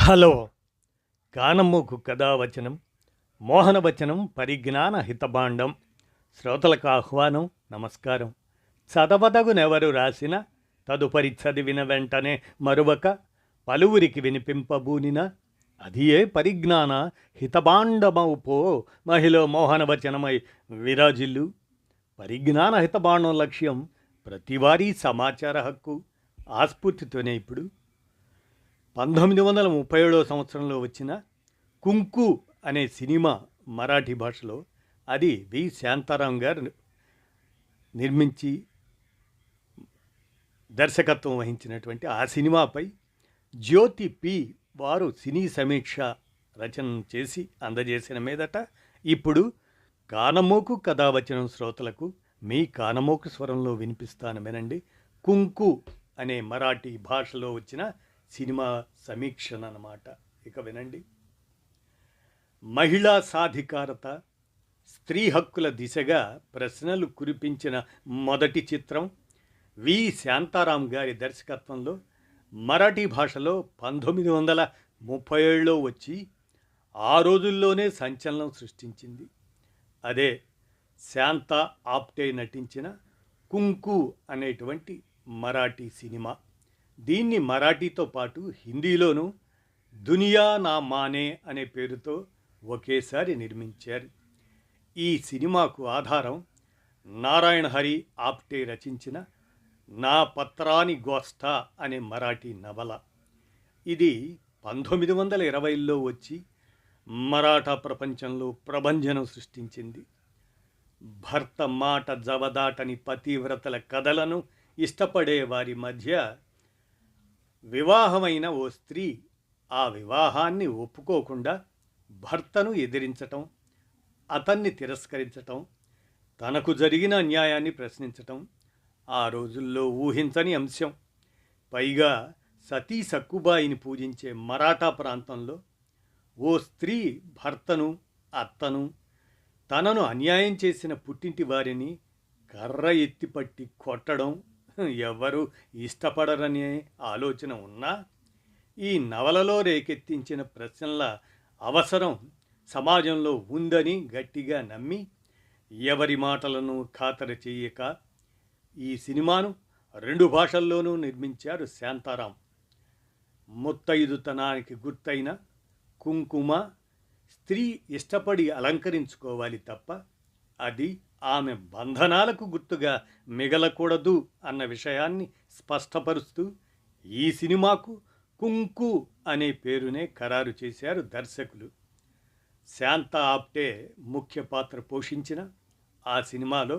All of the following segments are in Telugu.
హలో! కానమోకు కథావచనం, మోహనవచనం పరిజ్ఞాన హితభాండం. శ్రోతలకు ఆహ్వానం, నమస్కారం. చదవదగునెవరు రాసిన తదుపరి చదివిన వెంటనే మరువక పలువురికి వినిపింపబూనిన అది ఏ పరిజ్ఞాన హితభాండమవు పో మహిళ మోహనవచనమై విరాజిల్లు. పరిజ్ఞాన హితభాండం లక్ష్యం ప్రతివారీ సమాచార హక్కు. ఆస్ఫూర్తితోనే ఇప్పుడు 1937 సంవత్సరంలో వచ్చిన కుంకు అనే సినిమా మరాఠీ భాషలో, అది వి శాంతారాం గారు నిర్మించి దర్శకత్వం వహించినటువంటి ఆ సినిమాపై జ్యోతి పి వారు సినీ సమీక్ష రచన చేసి అందజేసిన మీదట ఇప్పుడు కానమోకు కథావచనం శ్రోతలకు మీ కానమోకు స్వరంలో వినిపిస్తాను, వినండి. కుంకు అనే మరాఠీ భాషలో వచ్చిన సినిమా సమీక్షణ అన్నమాట. ఇక వినండి. మహిళా సాధికారత, స్త్రీ హక్కుల దిశగా ప్రశ్నలు కురిపించిన మొదటి చిత్రం వి శాంతారాం గారి దర్శకత్వంలో మరాఠీ భాషలో 1937లో వచ్చి ఆ రోజుల్లోనే సంచలనం సృష్టించింది. అదే శాంతా ఆప్టే నటించిన కుంకు అనేటువంటి మరాఠీ సినిమా. దీన్ని మరాఠీతో పాటు హిందీలోనూ దునియా నా మానే అనే పేరుతో ఒకేసారి నిర్మించారు. ఈ సినిమాకు ఆధారం నారాయణ హరి ఆప్టే రచించిన నా పత్రాని గోష్ఠా అనే మరాఠీ నవల. ఇది 1920లో వచ్చి మరాఠా ప్రపంచంలో ప్రభంజనం సృష్టించింది. భర్త మాట జవదాటని పతివ్రతల కథలను ఇష్టపడే వారి మధ్య వివాహమైన ఓ స్త్రీ ఆ వివాహాన్ని ఒప్పుకోకుండా భర్తను ఎదిరించటం, అతన్ని తిరస్కరించటం, తనకు జరిగిన అన్యాయాన్ని ప్రశ్నించటం ఆ రోజుల్లో ఊహించని అంశం. పైగా సతీ సక్కుబాయిని పూజించే మరాఠా ప్రాంతంలో ఓ స్త్రీ భర్తను, అత్తను, తనను అన్యాయం చేసిన పుట్టింటి వారిని కర్ర ఎత్తిపట్టి కొట్టడం ఎవరు ఇష్టపడరనే ఆలోచన ఉన్నా, ఈ నవలలో రేకెత్తించిన ప్రశ్నల అవసరం సమాజంలో ఉందని గట్టిగా నమ్మి ఎవరి మాటలను ఖాతరు చేయక ఈ సినిమాను 2 భాషల్లోనూ నిర్మించారు శాంతారాం. ముత్తైదుతనానికి గుర్తైన కుంకుమ స్త్రీ ఇష్టపడి అలంకరించుకోవాలి తప్ప అది ఆమె బంధనాలకు గుర్తుగా మిగలకూడదు అన్న విషయాన్ని స్పష్టపరుస్తూ ఈ సినిమాకు కుంకు అనే పేరునే ఖరారు చేశారు దర్శకులు. శాంతా ఆప్టే ముఖ్య పాత్ర పోషించిన ఆ సినిమాలో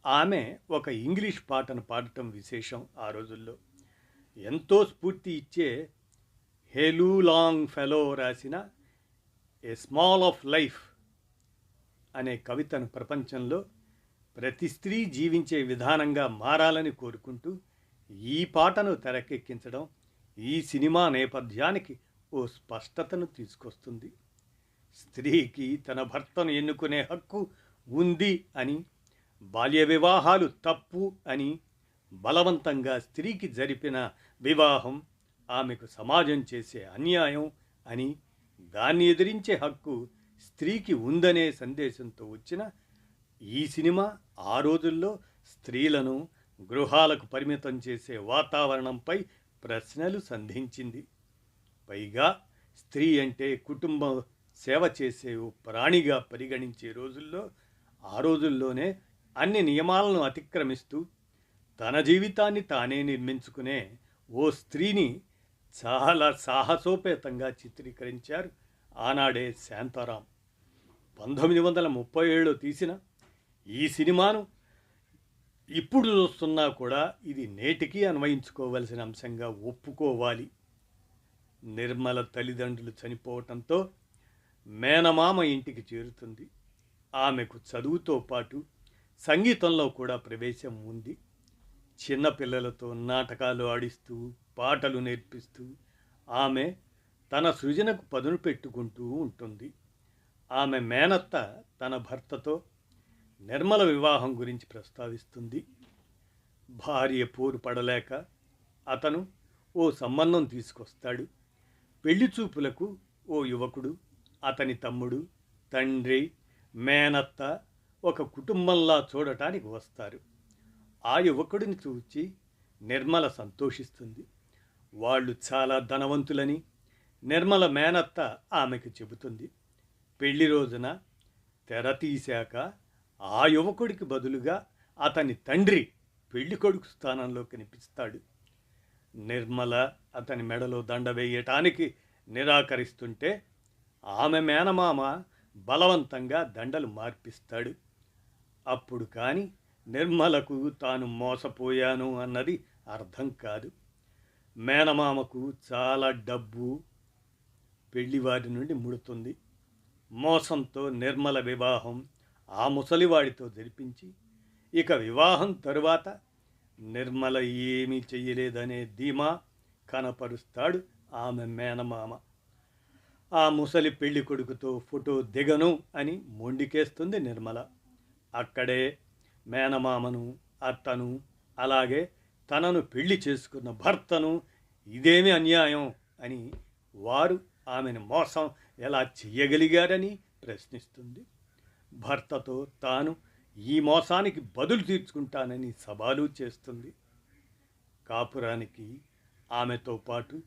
ఆమె ఒక ఇంగ్లీష్ పాటను పాడటం విశేషం. ఆ రోజుల్లో ఎంతో స్ఫూర్తి ఇచ్చే హేలూ లాంగ్ ఫెలో రాసిన ఏ స్మాల్ ఆఫ్ లైఫ్ అనే కవితను ప్రపంచంలో ప్రతి స్త్రీ జీవించే విధానంగా మారాలని కోరుకుంటూ ఈ పాటను తెరకెక్కించడం ఈ సినిమా నేపథ్యానికి ఓ స్పష్టతను తీసుకొస్తుంది. స్త్రీకి తన భర్తను ఎన్నుకునే హక్కు ఉంది అని, బాల్య వివాహాలు తప్పు అని, బలవంతంగా స్త్రీకి జరిపిన వివాహం ఆమెకు సమాజం చేసే అన్యాయం అని, దాన్ని ఎదిరించే హక్కు స్త్రీకి ఉందనే సందేశంతో వచ్చిన ఈ సినిమా ఆ రోజుల్లో స్త్రీలను గృహాలకు పరిమితం చేసే వాతావరణంపై ప్రశ్నలు సంధించింది. పైగా స్త్రీ అంటే కుటుంబ సేవ చేసే ఓ ప్రాణిగా పరిగణించే రోజుల్లో ఆ రోజుల్లోనే అన్ని నియమాలను అతిక్రమిస్తూ తన జీవితాన్ని తానే నిర్మించుకునే ఓ స్త్రీని చాలా సాహసోపేతంగా చిత్రీకరించారు ఆనాడే శాంతారాం. 1937లో తీసిన ఈ సినిమాను ఇప్పుడు చూస్తున్నా కూడా ఇది నేటికి అన్వయించుకోవలసిన అంశంగా ఒప్పుకోవాలి. నిర్మల తల్లిదండ్రులు చనిపోవటంతో మేనమామ ఇంటికి చేరుతుంది. ఆమెకు చదువుతో పాటు సంగీతంలో కూడా ప్రవేశం ఉంది. చిన్నపిల్లలతో నాటకాలు ఆడిస్తూ, పాటలు నేర్పిస్తూ ఆమె తన సృజనకు పదును పెట్టుకుంటూ ఉంటుంది. ఆమె మేనత్త తన భర్తతో నిర్మల వివాహం గురించి ప్రస్తావిస్తుంది. భార్య పోరు పడలేక అతను ఓ సంబంధం తీసుకొస్తాడు. పెళ్లి చూపులకు ఓ యువకుడు, అతని తమ్ముడు, తండ్రి, మేనత్త ఒక కుటుంబంలా చూడటానికి వస్తారు. ఆ యువకుడిని చూచి నిర్మల సంతోషిస్తుంది. వాళ్ళు చాలా ధనవంతులని నిర్మల మేనత్త ఆమెకు చెబుతుంది. పెళ్లి రోజున తెర తీశాక ఆ యువకుడికి బదులుగా అతని తండ్రి పెళ్లి కొడుకు స్థానంలో కనిపిస్తాడు. నిర్మల అతని మెడలో దండ వేయటానికి నిరాకరిస్తుంటే ఆమె మేనమామ బలవంతంగా దండలు మార్పిస్తాడు. అప్పుడు కానీ నిర్మలకు తాను మోసపోయాను అన్నది అర్థం కాదు. మేనమామకు చాలా డబ్బు పెళ్లివారి నుండి ముడుతుంది. మోసంతో నిర్మల వివాహం ఆ ముసలివాడితో జరిపించి ఇక వివాహం తరువాత నిర్మల ఏమీ చెయ్యలేదనే ధీమా కనపరుస్తాడు ఆమె మేనమామ. ఆ ముసలి పెళ్లి కొడుకుతో ఫోటో దిగను అని మొండికేస్తుంది నిర్మల. అక్కడే మేనమామను, అత్తను, అలాగే తనను పెళ్లి చేసుకున్న భర్తను ఇదేమి అన్యాయం అని వారు ఆమెను మోసం ఎలా చెయ్యగలిగారని ప్రశ్నిస్తుంది. భర్తతో తాను ఈ మోసానికి బదులు తీర్చుకుంటానని సవాలు చేస్తుంది. కాపురానికి ఆమెతో పాటు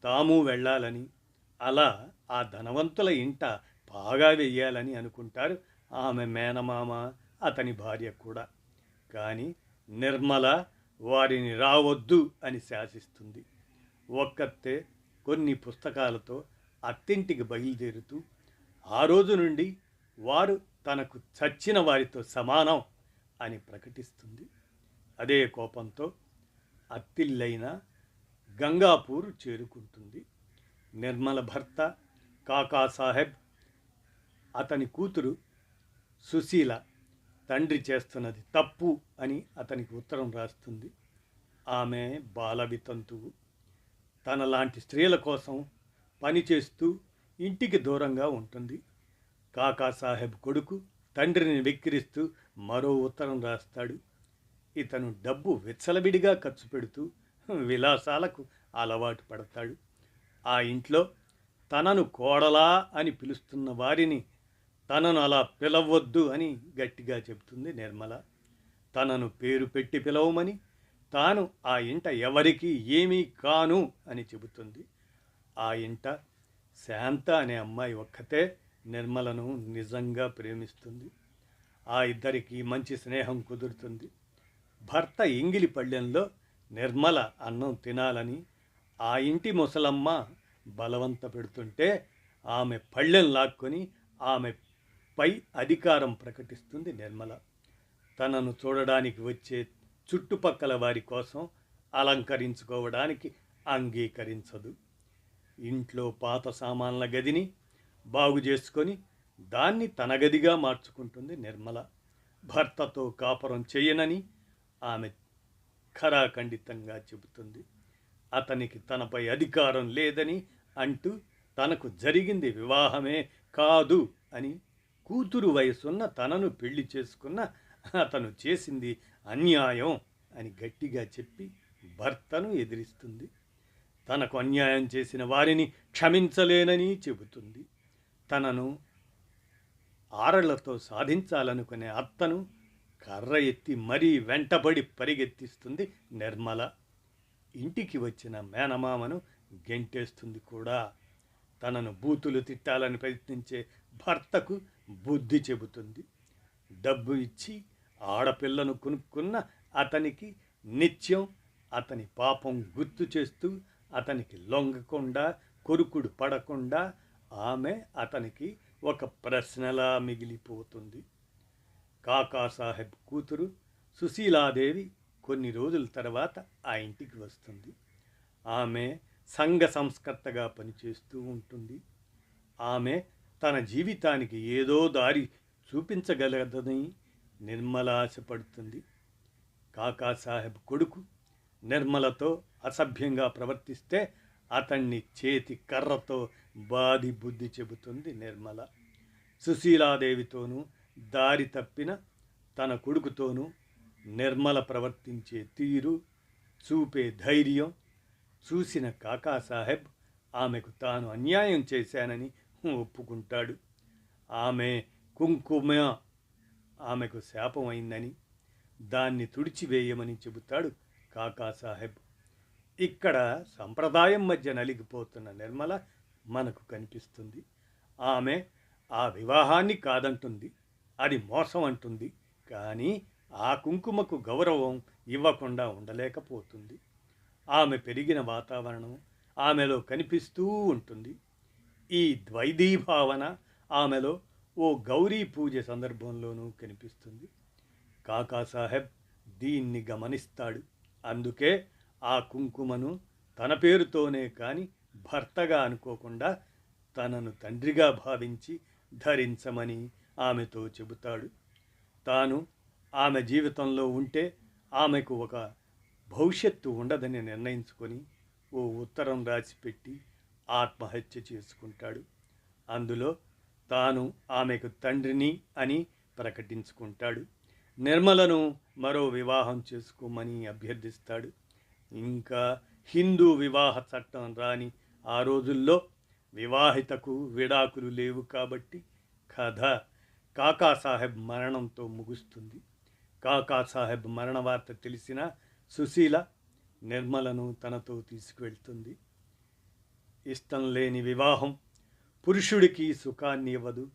తాము వెళ్ళాలని, అలా ఆ ధనవంతుల ఇంట పాగా వెయ్యాలని అనుకుంటారు ఆమె మేనమామ, అతని భార్య కూడా. కానీ నిర్మల వారిని రావద్దు అని శాసిస్తుంది. ఒక్కతే కొన్ని పుస్తకాలతో అత్తింటికి బయలుదేరుతూ ఆ రోజు నుండి వారు తనకు చచ్చిన వారితో సమానం అని ప్రకటిస్తుంది. అదే కోపంతో అత్తిల్లైన గంగాపూర్ చేరుకుంటుంది. నిర్మల భర్త కాకాసాహెబ్ అతని కూతురు సుశీల తండ్రి చేస్తున్నది తప్పు అని అతనికి ఉత్తరం రాస్తుంది. ఆమె బాలవితంతువు. తనలాంటి స్త్రీల కోసం పనిచేస్తూ ఇంటికి దూరంగా ఉంటుంది. కాకాసాహెబ్ కొడుకు తండ్రిని వెక్కిరిస్తూ మరో ఉత్తరం రాస్తాడు. ఇతను డబ్బు విచ్చలవిడిగా ఖర్చు పెడుతూ విలాసాలకు అలవాటు పడతాడు. ఆ ఇంట్లో తనను కోడలా అని పిలుస్తున్న వారిని తనను అలా పిలవద్దు అని గట్టిగా చెబుతుంది నిర్మల. తనను పేరు పెట్టి పిలవమని, తాను ఆ ఇంట ఎవరికీ ఏమీ కాను అని చెబుతుంది. ఆ ఇంట శాంత అనే అమ్మాయి ఒక్కతే నిర్మలను నిజంగా ప్రేమిస్తుంది. ఆ ఇద్దరికి మంచి స్నేహం కుదురుతుంది. భర్త ఎంగిలి పళ్ళెంలో నిర్మల అన్నం తినాలని ఆ ఇంటి ముసలమ్మ బలవంత పెడుతుంటే ఆమె పళ్ళెం లాక్కొని ఆమెపై అధికారం ప్రకటిస్తుంది నిర్మల. తనను చూడడానికి వచ్చే చుట్టుపక్కల వారి కోసం అలంకరించుకోవడానికి అంగీకరించదు. ఇంట్లో పాత సామాన్ల గదిని బాగు చేసుకొని దాన్ని తన గదిగా మార్చుకుంటుంది నిర్మల. భర్తతో కాపురం చేయనని ఆమె ఖరాఖండితంగా చెబుతుంది. అతనికి తనపై అధికారం లేదని అంటూ తనకు జరిగింది వివాహమే కాదు అని, కూతురు వయసున్న తనను పెళ్లి చేసుకున్న అతను చేసింది అన్యాయం అని గట్టిగా చెప్పి భర్తను ఎదిరిస్తుంది. తనకు అన్యాయం చేసిన వారిని క్షమించలేనని చెబుతుంది. తనను ఆరళ్లతో సాధించాలనుకునే అత్తను కర్ర ఎత్తి మరీ వెంటబడి పరిగెత్తిస్తుంది నిర్మల. ఇంటికి వచ్చిన మేనమామను గెంటేస్తుంది కూడా. తనను బూతులు తిట్టాలని ప్రయత్నించే భర్తకు బుద్ధి చెబుతుంది. డబ్బు ఇచ్చి ఆడపిల్లను కొనుక్కున్న అతనికి నిత్యం అతని పాపం గుర్తు చేస్తూ అతనికి లొంగకుండా, కొరుకుడు పడకుండా ఆమె అతనికి ఒక ప్రశ్నలా మిగిలిపోతుంది. కాకాసాహెబ్ కూతురు సుశీలాదేవి కొన్ని రోజుల తర్వాత ఆ ఇంటికి వస్తుంది. ఆమె సంఘ సంస్కర్తగా పనిచేస్తూ ఉంటుంది. ఆమె తన జీవితానికి ఏదో దారి చూపించగలదని నిర్మల ఆశపడుతుంది. కాకాసాహెబ్ కొడుకు నిర్మలతో అసభ్యంగా ప్రవర్తిస్తే అతన్ని చేతి కర్రతో బాది బుద్ధి చెబుతుంది నిర్మల. సుశీలాదేవితోనూ దారి తప్పిన తన కొడుకుతోనూ నిర్మల ప్రవర్తించే తీరు, చూపే ధైర్యం చూసిన కాకాసాహెబ్ ఆమెకు తాను అన్యాయం చేశానని ఒప్పుకుంటాడు. ఆమె కుంకుమ ఆమెకు శాపం అయిందని, దాన్ని తుడిచివేయమని చెబుతాడు కాకాసాహెబ్. ఇక్కడ సంప్రదాయం మధ్య నలిగిపోతున్న నిర్మల మనకు కనిపిస్తుంది. ఆమె ఆ వివాహాన్ని కాదంటుంది, అది మోసం అంటుంది. కానీ ఆ కుంకుమకు గౌరవం ఇవ్వకుండా ఉండలేకపోతుంది. ఆమె పెరిగిన వాతావరణం ఆమెలో కనిపిస్తూ ఉంటుంది. ఈ ద్వైధీభావన ఆమెలో ఓ గౌరీ పూజ సందర్భంలోనూ కనిపిస్తుంది. కాకాసాహెబ్ దీన్ని గమనిస్తాడు. అందుకే ఆ కుంకుమను తన పేరుతోనే కాని భర్తగా అనుకోకుండా తనను తండ్రిగా భావించి ధరించమని ఆమెతో చెబుతాడు. తాను ఆమె జీవితంలో ఉంటే ఆమెకు ఒక భవిష్యత్తు ఉండదని నిర్ణయించుకొని ఓ ఉత్తరం రాసిపెట్టి ఆత్మహత్య చేసుకుంటాడు. అందులో తాను ఆమెకు తండ్రిని అని ప్రకటించుకుంటాడు. నిర్మలను మరో వివాహం చేసుకోమని అభ్యర్థిస్తాడు. ఇంకా హిందూ వివాహ చట్టం రాని ఆ రోజుల్లో వివాహితకు విడాకులు లేవు కాబట్టి కథ కాకాసాహెబ్ మరణంతో ముగుస్తుంది. కాకాసాహెబ్ మరణ వార్త తెలిసిన సుశీల నిర్మలను తనతో తీసుకువెళ్తుంది. ఇష్టం లేని వివాహం పురుషుడికి సుఖాన్ని ఇవ్వదు.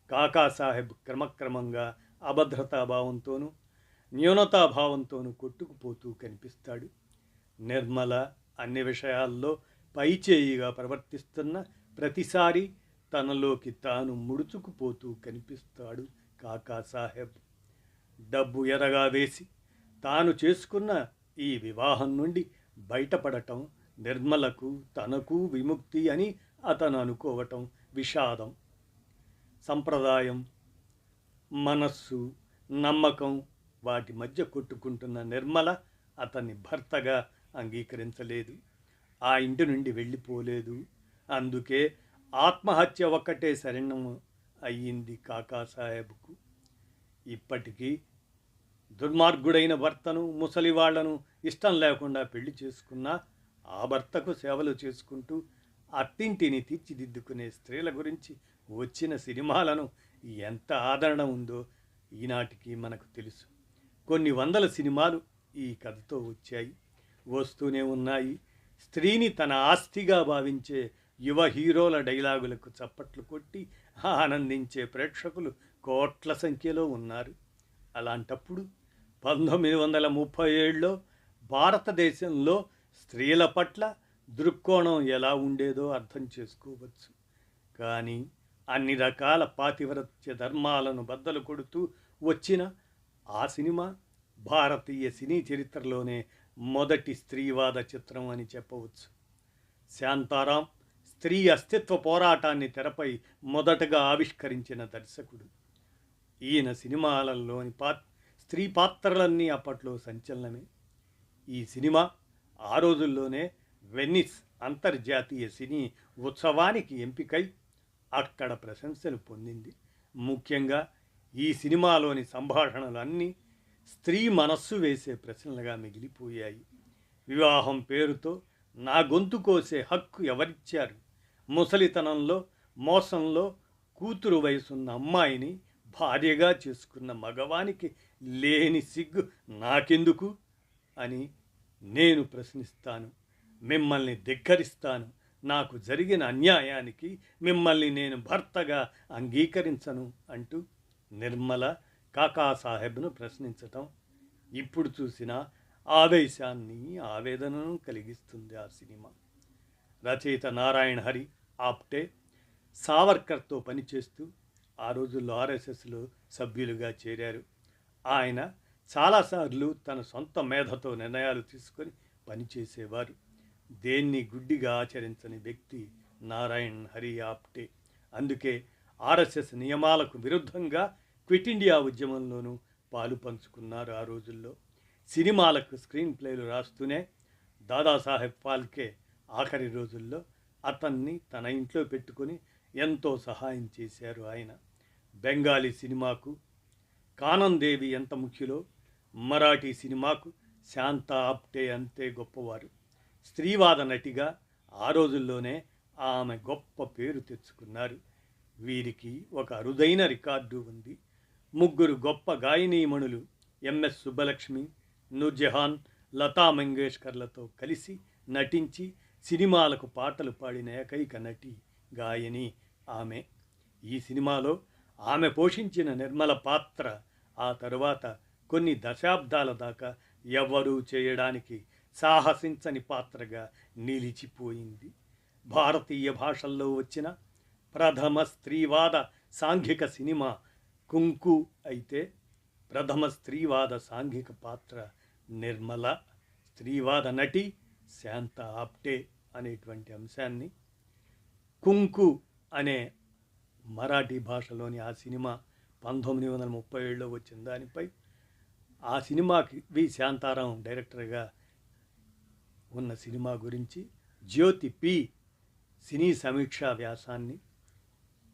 కాకాసాహెబ్ క్రమక్రమంగా అభద్రతాభావంతోనూ న్యూనతాభావంతోనూ కొట్టుకుపోతూ కనిపిస్తాడు. నిర్మల అన్ని విషయాల్లో పైచేయిగా ప్రవర్తిస్తున్న ప్రతిసారి తనలోకి తాను ముడుచుకుపోతూ కనిపిస్తాడు కాకాసాహెబ్. డబ్బు ఎరగా వేసి తాను చేసుకున్న ఈ వివాహం నుండి బయటపడటం నిర్మలకు తనకు విముక్తి అని అతను అనుకోవటం విషాదం. సంప్రదాయం, మనస్సు, నమ్మకం వాటి మధ్య కొట్టుకుంటున్న నిర్మల అతన్ని భర్తగా అంగీకరించలేదు. ఆ ఇంటి నుండి వెళ్ళిపోలేదు. అందుకే ఆత్మహత్య ఒక్కటే శరణం అయ్యింది కాకాసాహెబ్కు. ఇప్పటికీ దుర్మార్గుడైన భర్తను, ముసలివాళ్లను ఇష్టం లేకుండా పెళ్లి చేసుకున్నా ఆ భర్తకు సేవలు చేసుకుంటూ అత్తింటిని తీర్చిదిద్దుకునే స్త్రీల గురించి వచ్చిన సినిమాలను ఎంత ఆదరణ ఉందో ఈనాటికి మనకు తెలుసు. కొన్ని వందల సినిమాలు ఈ కథతో వచ్చాయి, వస్తూనే ఉన్నాయి. స్త్రీని తన ఆస్తిగా భావించే యువ హీరోల డైలాగులకు చప్పట్లు కొట్టి ఆనందించే ప్రేక్షకులు కోట్ల సంఖ్యలో ఉన్నారు. అలాంటప్పుడు 1937లో భారతదేశంలో స్త్రీల పట్ల దృక్కోణం ఎలా ఉండేదో అర్థం చేసుకోవచ్చు. కానీ అన్ని రకాల పాతివ్రత్య ధర్మాలను బద్దలు కొడుతూ వచ్చిన ఆ సినిమా భారతీయ సినీ చరిత్రలోనే మొదటి స్త్రీవాద చిత్రం అని చెప్పవచ్చు. శాంతారాం స్త్రీ అస్తిత్వ పోరాటాన్ని తెరపై మొదటగా ఆవిష్కరించిన దర్శకుడు. ఈయన సినిమాలలోని స్త్రీ పాత్రలన్నీ అప్పట్లో సంచలనమే. ఈ సినిమా ఆ రోజుల్లోనే వెనిస్ అంతర్జాతీయ సినీ ఉత్సవానికి ఎంపికై అక్కడ ప్రశంసలు పొందింది. ముఖ్యంగా ఈ సినిమాలోని సంభాషణలన్నీ స్త్రీ మనస్సు వేసే ప్రశ్నలుగా మిగిలిపోయాయి. వివాహం పేరుతో నా గొంతు కోసే హక్కు ఎవరిచ్చారు? ముసలితనంలో మోసంలో కూతురు వయసున్న అమ్మాయిని భార్యగా చేసుకున్న మగవానికి లేని సిగ్గు నాకెందుకు అని నేను ప్రశ్నిస్తాను. మిమ్మల్ని ధిక్కరిస్తాను. నాకు జరిగిన అన్యాయానికి మిమ్మల్ని నేను భర్తగా అంగీకరించను అంటూ నిర్మల కాకాసాహెబ్ను ప్రశ్నించటం ఇప్పుడు చూసిన ఆవేశాన్ని, ఆవేదనను కలిగిస్తుంది ఆ సినిమా. రచయిత నారాయణ హరి ఆప్టే సావర్కర్తో పనిచేస్తూ ఆ రోజుల్లో ఆర్ఎస్ఎస్లో సభ్యులుగా చేరారు. ఆయన చాలాసార్లు తన సొంత మేధతో నిర్ణయాలు తీసుకొని పనిచేసేవారు. దేన్ని గుడ్డిగా ఆచరించని వ్యక్తి నారాయణ్ హరి ఆప్టే. అందుకే ఆర్ఎస్ఎస్ నియమాలకు విరుద్ధంగా క్విట్ ఇండియా ఉద్యమంలోనూ పాలు పంచుకున్నారు. ఆ రోజుల్లో సినిమాలకు స్క్రీన్ ప్లేలు రాస్తూనే దాదాసాహెబ్ ఫాల్కే ఆఖరి రోజుల్లో అతన్ని తన ఇంట్లో పెట్టుకొని ఎంతో సహాయం చేశారు ఆయన. బెంగాలీ సినిమాకు కానందేవి ఎంత ముఖ్యులో మరాఠీ సినిమాకు శాంతా ఆప్టే అంతే గొప్పవారు. స్త్రీవాద నటిగా ఆ రోజుల్లోనే ఆమె గొప్ప పేరు తెచ్చుకున్నారు. వీరికి ఒక అరుదైన రికార్డు ఉంది. ముగ్గురు గొప్ప గాయనీమణులు ఎంఎస్ సుబ్బలక్ష్మి, నూర్జహాన్, లతా మంగేష్కర్లతో కలిసి నటించి సినిమాలకు పాటలు పాడిన ఏకైక నటి గాయని ఆమె. ఈ సినిమాలో ఆమె పోషించిన నిర్మల పాత్ర ఆ తరువాత కొన్ని దశాబ్దాల దాకా ఎవ్వరూ చేయడానికి సాహసించని పాత్రగా నిలిచిపోయింది. భారతీయ భాషల్లో వచ్చిన ప్రథమ స్త్రీవాద సాంఘిక సినిమా కుంకు అయితే ప్రథమ స్త్రీవాద సాంఘిక పాత్ర నిర్మల, స్త్రీవాద నటి శాంత ఆప్టే అనేటువంటి అంశాన్ని కుంకు అనే మరాఠీ భాషలోని ఆ సినిమా 1937లో వచ్చిన దానిపై ఆ సినిమాకి వి శాంతారాం డైరెక్టర్గా ఉన్న సినిమా గురించి జ్యోతి పి సినీ సమీక్షా వ్యాసాన్ని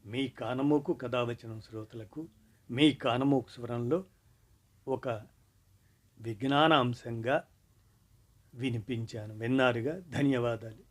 మీ కానమోకు కథావచనం శ్రోతలకు మీ కానమోకు స్వరంలో ఒక విజ్ఞాన అంశంగా వినిపించాను. విన్నారుగా, ధన్యవాదాలు.